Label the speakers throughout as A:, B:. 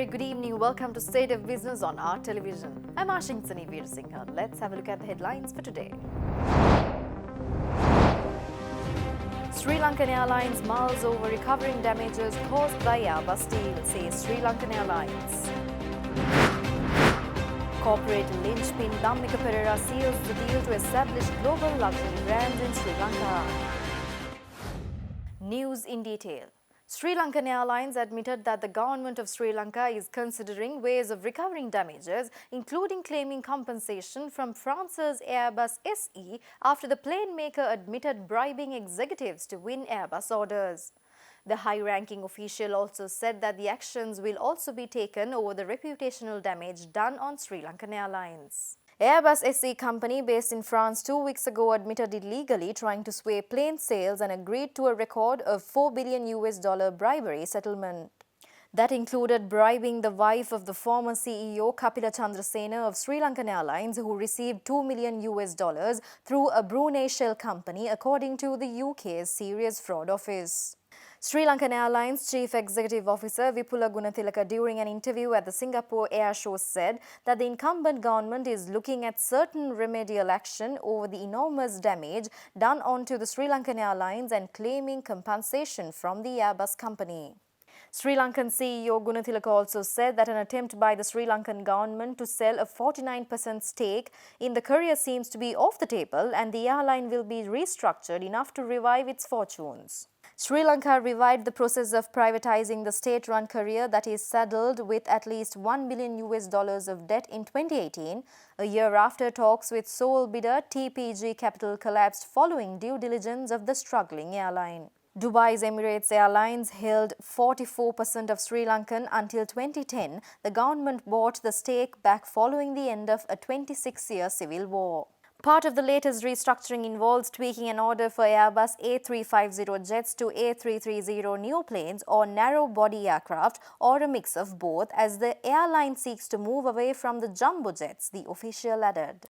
A: good evening. Welcome to State of Business on our television. I'm Ashinsani Veerasinghe. Let's have a look at the headlines for today. Sri Lankan Airlines mulls over recovering damages caused by Airbus deal, says Sri Lankan Airlines. Corporate linchpin Dhammika Perera seals the deal to establish global luxury brands in Sri Lanka. News in detail. Sri Lankan Airlines admitted that the government of Sri Lanka is considering ways of recovering damages, including claiming compensation from France's Airbus SE after the plane maker admitted bribing executives to win Airbus orders. The high-ranking official also said that the actions will also be taken over the reputational damage done on Sri Lankan Airlines. Airbus SE company based in France 2 weeks ago admitted illegally trying to sway plane sales and agreed to a record of $4 billion bribery settlement. That included bribing the wife of the former CEO Kapila Chandrasena of Sri Lankan Airlines, who received $2 million through a Brunei shell company, according to the UK's Serious Fraud Office. Sri Lankan Airlines Chief Executive Officer Vipula Gunathilaka, during an interview at the Singapore Air Show, said that the incumbent government is looking at certain remedial action over the enormous damage done onto the Sri Lankan Airlines and claiming compensation from the Airbus company. Sri Lankan CEO Gunathilaka also said that an attempt by the Sri Lankan government to sell a 49% stake in the courier seems to be off the table and the airline will be restructured enough to revive its fortunes. Sri Lanka revived the process of privatizing the state-run courier that is saddled with at least $1 billion of debt in 2018, a year after talks with sole bidder TPG Capital collapsed following due diligence of the struggling airline. Dubai's Emirates Airlines held 44% of Sri Lankan until 2010. The government bought the stake back following the end of a 26-year civil war. Part of the latest restructuring involves tweaking an order for Airbus A350 jets to A330 neoplanes or narrow-body aircraft, or a mix of both, as the airline seeks to move away from the jumbo jets, the official added.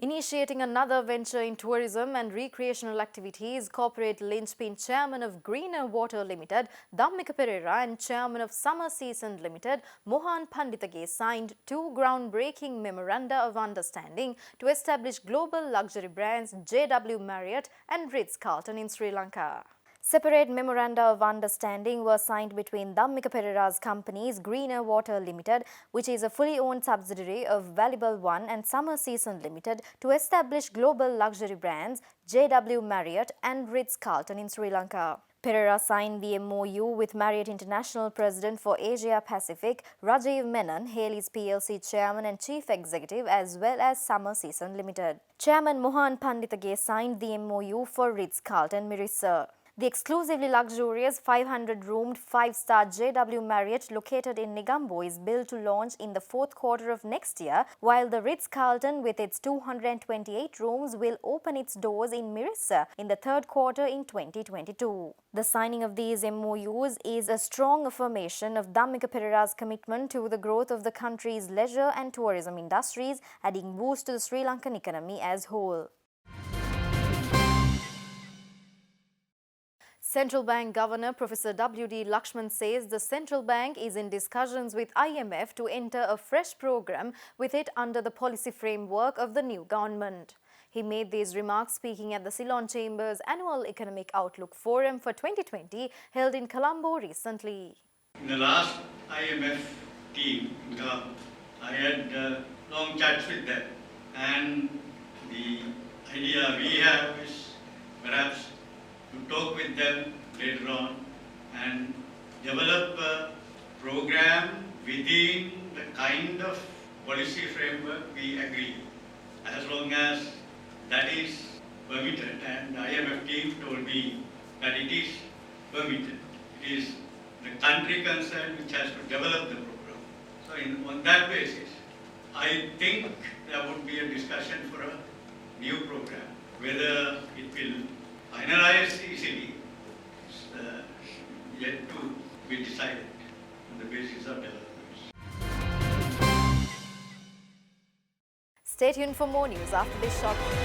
A: Initiating another venture in tourism and recreational activities, corporate linchpin chairman of Greener Water Limited, Dhammika Perera, and chairman of Summer Season Limited, Mohan Panditage, signed 2 groundbreaking memoranda of understanding to establish global luxury brands JW Marriott and Ritz Carlton in Sri Lanka. Separate memoranda of understanding were signed between Dhammika Perera's companies Greener Water Limited, which is a fully owned subsidiary of Valuable One, and Summer Season Limited to establish global luxury brands JW Marriott and Ritz Carlton in Sri Lanka. Perera signed the MOU with Marriott International President for Asia Pacific Rajiv Menon, Haley's PLC Chairman and Chief Executive, as well as Summer Season Limited. Chairman Mohan Panditage signed the MOU for Ritz Carlton Mirissa. The exclusively luxurious 500-roomed 5-star JW Marriott located in Negombo is built to launch in the 4th quarter of next year, while the Ritz-Carlton with its 228 rooms will open its doors in Mirissa in the 3rd quarter in 2022. The signing of these MOUs is a strong affirmation of Dhammika Perera's commitment to the growth of the country's leisure and tourism industries, adding boost to the Sri Lankan economy as whole. Central Bank Governor Professor W.D. Lakshman says the central bank is in discussions with IMF to enter a fresh program with it under the policy framework of the new government. He made these remarks speaking at the Ceylon Chamber's annual Economic Outlook Forum for 2020 held in Colombo recently.
B: In the last IMF team, I had long chats with them, and the idea we have is perhaps to talk with them later on and develop a program within the kind of policy framework we agree, as long as that is permitted. And the IMF team told me that it is permitted. It is the country concerned which has to develop the program. So on that basis, I think there would be a discussion for a new program. Whether it will finalize easily is yet to be decided on the basis of developments.
A: Stay tuned for more news after this short break.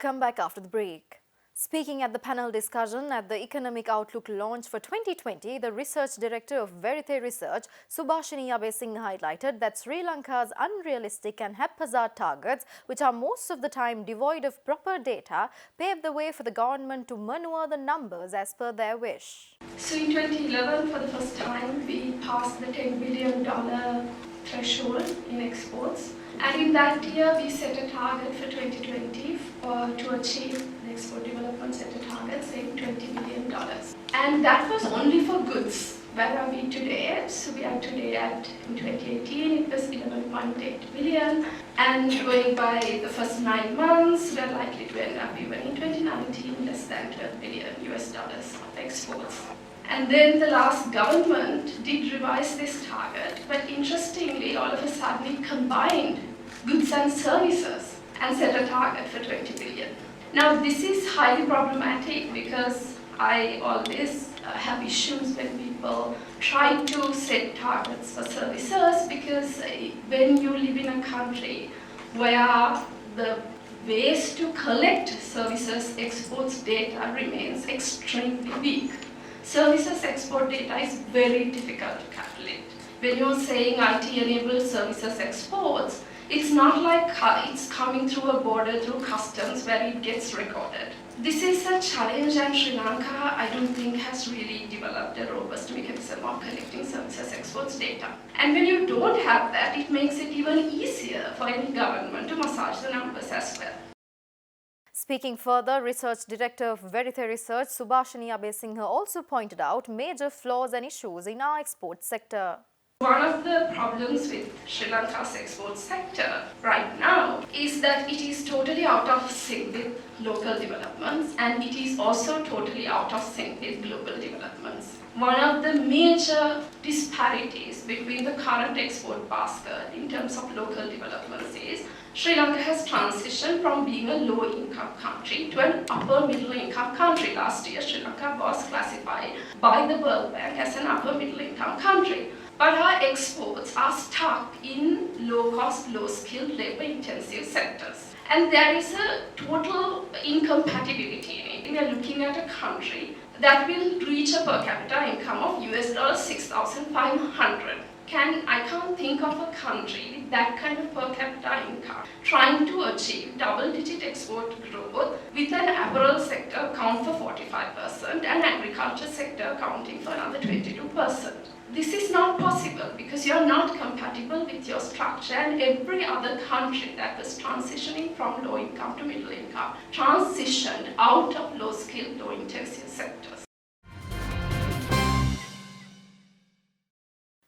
A: come back after the break. Speaking at the panel discussion at the Economic Outlook launch for 2020, the Research Director of Verite Research, Subhashini Abesinghe, highlighted that Sri Lanka's unrealistic and haphazard targets, which are most of the time devoid of proper data, paved the way for the government to maneuver the numbers as per their wish.
C: So in 2011, for the first time, we passed the $10 billion threshold in exports. And in that year, we set a target for 2020 to achieve the export development set a target, saying $20 billion. And that was only for goods. Where are we today? So we are today in 2018, it was 11.8 billion. And going by the first 9 months, we are likely to end up even in 2019, less than $12 billion of exports. And then the last government did revise this target, but interestingly, all of a sudden it combined goods and services and set a target for 20 billion. Now this is highly problematic because I always have issues when people try to set targets for services, because when you live in a country where the ways to collect services exports data remains extremely weak, services export data is very difficult to calculate. When you're saying IT-enabled services exports, it's not like it's coming through a border through customs where it gets recorded. This is a challenge, and Sri Lanka, I don't think, has really developed a robust mechanism of collecting services exports data. And when you don't have that, it makes it even easier for any government to massage the numbers as well.
A: Speaking further, Research Director of Verite Research, Subhashini Abesinghe, also pointed out major flaws and issues in our export sector.
C: One of the problems with Sri Lanka's export sector right now is that it is totally out of sync with local developments, and it is also totally out of sync with global developments. One of the major disparities between the current export basket in terms of local developments is Sri Lanka has transitioned from being a low-income country to an upper middle-income country. Last year, Sri Lanka was classified by the World Bank as an upper middle-income country. But our exports are stuck in low-cost, low-skilled, labor-intensive sectors. And there is a total incompatibility in it. We are looking at a country that will reach a per capita income of $6,500. I can't think of a country with that kind of per capita income trying to achieve double-digit export growth with an apparel sector account for 45% and agriculture sector accounting for another 22%. This is not possible because you are not compatible with your structure, and every other country that was transitioning from low income to middle income transitioned out of low-skilled, low-intensive sectors.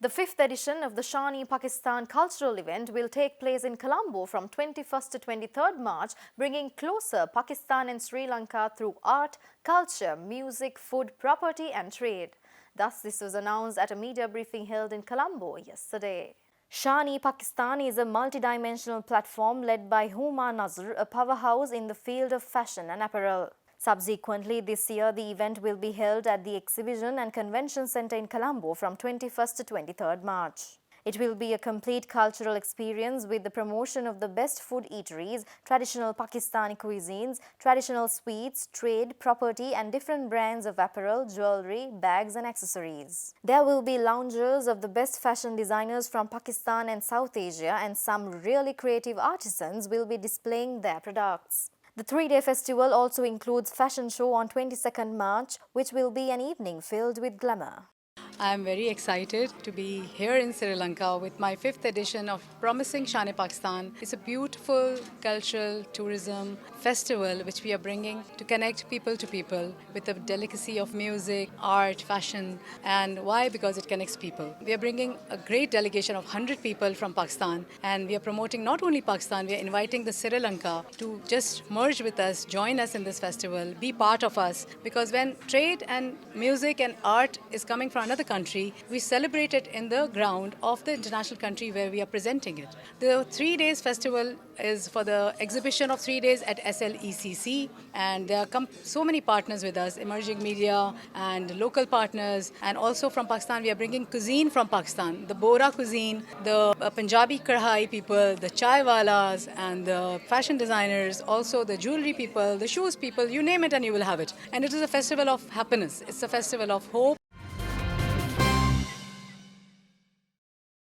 A: The 5th edition of the SHAN Pakistan cultural event will take place in Colombo from 21st to 23rd March, bringing closer Pakistan and Sri Lanka through art, culture, music, food, property and trade. Thus, this was announced at a media briefing held in Colombo yesterday. SHAN Pakistan is a multidimensional platform led by Huma Nazr, a powerhouse in the field of fashion and apparel. Subsequently, this year, the event will be held at the Exhibition and Convention Centre in Colombo from 21st to 23rd March. It will be a complete cultural experience with the promotion of the best food eateries, traditional Pakistani cuisines, traditional sweets, trade, property and different brands of apparel, jewelry, bags and accessories. There will be loungers of the best fashion designers from Pakistan and South Asia, and some really creative artisans will be displaying their products. The 3-day festival also includes fashion show on 22nd March, which will be an evening filled with glamour.
D: I am very excited to be here in Sri Lanka with my 5th edition of Promising SHAN Pakistan. It's a beautiful cultural tourism festival which we are bringing to connect people to people with the delicacy of music, art, fashion. And why? Because it connects people. We are bringing a great delegation of 100 people from Pakistan, and we are promoting not only Pakistan, we are inviting the Sri Lanka to just merge with us, join us in this festival, be part of us. Because when trade and music and art is coming from another the country, we celebrate it in the ground of the international country where we are presenting it. The 3 days festival is for the exhibition of 3 days at SLECC, and there are so many partners with us, emerging media and local partners, and also from Pakistan we are bringing cuisine from Pakistan, the Bora cuisine, the Punjabi Karhai people, the chai walas and the fashion designers, also the jewelry people, the shoes people, you name it and you will have it. And it is a festival of happiness, it's a festival of hope.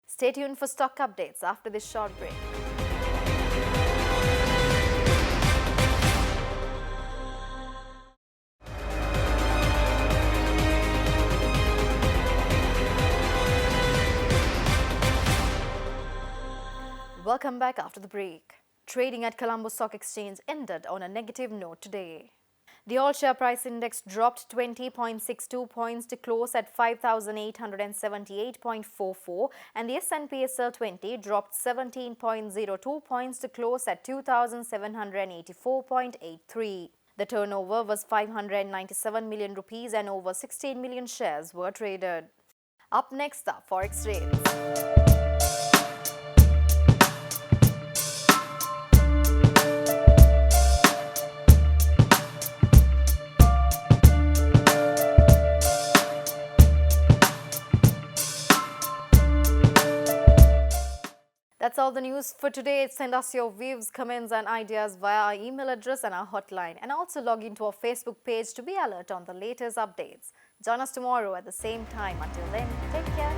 A: Stay tuned for stock updates after this short break. Welcome back after the break. Trading at Colombo Stock Exchange ended on a negative note today. The all-share price index dropped 20.62 points to close at 5,878.44, and the S&P SL 20 dropped 17.02 points to close at 2,784.83. The turnover was 597 million rupees and over 16 million shares were traded. Up next are Forex rates. That's all the news for today. Send us your views, comments and ideas via our email address and our hotline. And also log into our Facebook page to be alert on the latest updates. Join us tomorrow at the same time. Until then, take care.